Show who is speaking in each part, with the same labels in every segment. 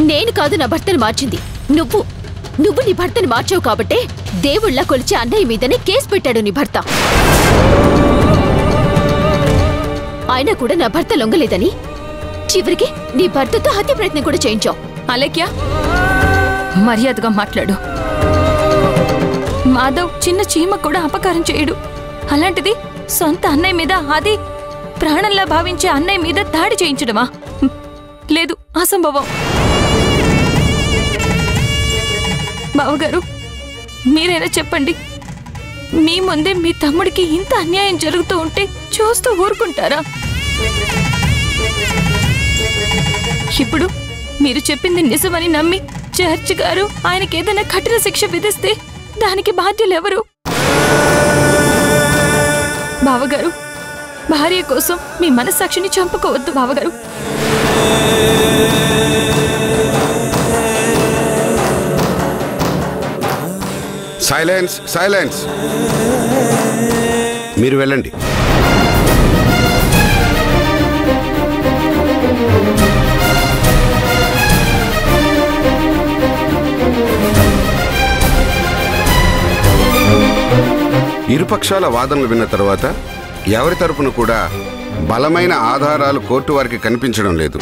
Speaker 1: నేను కాదు నా భర్తను మార్చింది, నువ్వు నువ్వు నీ భర్తని మార్చావు కాబట్టే దేవుళ్ళ కొలిచి అన్నయ్య మీదనే కేసు పెట్టాడు నీ భర్త. అయినా కూడా నా భర్త లొంగలేదని చివరికి నీ భర్తతో హత్య ప్రయత్నం కూడా చేయించావు.
Speaker 2: అలేఖ్య, మర్యాదగా మాట్లాడు. మాధవ్ చిన్న చీమ కూడా అపకారం చేయడు. అలాంటిది సొంత అన్నయ్య మీద, అది ప్రాణంలా భావించే అన్నయ్య మీద దాడి చేయించడమా? లేదు, అసంభవం. బావగారు, మీరైనా చెప్పండి. మీ ముందే మీ తమ్ముడికి ఇంత అన్యాయం జరుగుతూ ఉంటే చూస్తూ ఊరుకుంటారా? ఇప్పుడు మీరు చెప్పింది నిజమని నమ్మి జడ్జి గారు ఆయనకేదైనా కఠిన శిక్ష విధిస్తే దానికి బాధ్యులెవరు? బావగారు, భార్య కోసం మీ మనస్సాక్షిని చంపుకోవద్దు బావగారు.
Speaker 3: Silence, silence. మీరు వెళ్ళండి. ఇరుపక్షాల వాదనలు విన్న తర్వాత ఎవరి తరపున కూడా బలమైన ఆధారాలు కోర్టు వారికి కనిపించడం లేదు.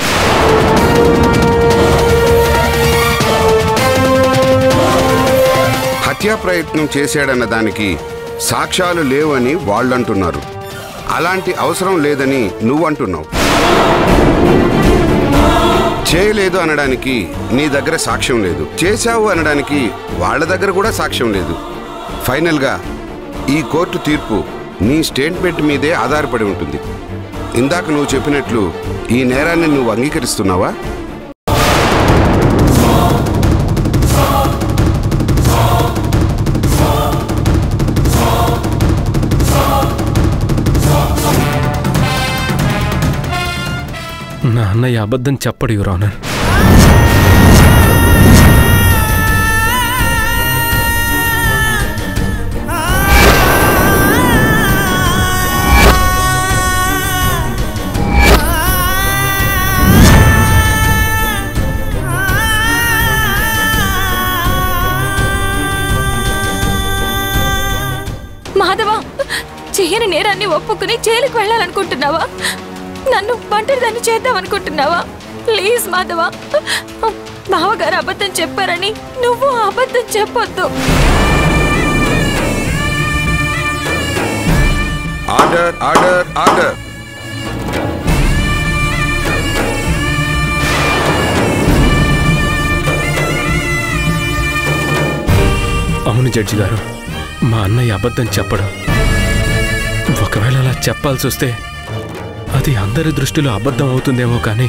Speaker 3: హత్యా ప్రయత్నం చేశాడన్న దానికి సాక్ష్యాలు లేవని వాళ్ళంటున్నారు. అలాంటి అవసరం లేదని నువ్వంటున్నావు. చేయలేదు అనడానికి నీ దగ్గర సాక్ష్యం లేదు, చేశావు అనడానికి వాళ్ళ దగ్గర కూడా సాక్ష్యం లేదు. ఫైనల్గా ఈ కోర్టు తీర్పు నీ స్టేట్మెంట్ మీదే ఆధారపడి ఉంటుంది. ఇందాక నువ్వు చెప్పినట్లు ఈ నేరాన్ని నువ్వు అంగీకరిస్తున్నావా?
Speaker 4: నా అన్నయ్య అబద్ధం చెప్పడు యువర్ ఆనర్.
Speaker 2: మాధవా, చేయని నేరాన్ని ఒప్పుకుని జైలుకు వెళ్ళాలనుకుంటున్నావా? నన్ను ఒంటరిదాన్ని చేద్దామనుకుంటున్నావా? ప్లీజ్ మాధవా, బావగారు అబద్ధం చెప్పారని నువ్వు అబద్ధం చెప్పొద్దు.
Speaker 3: Order, order, order.
Speaker 4: అవును జడ్జి గారు, మా అన్నయ్య అబద్ధం చెప్పడం. ఒకవేళ అలా చెప్పాల్సి వస్తే అది అందరి దృష్టిలో అబద్ధం అవుతుందేమో కానీ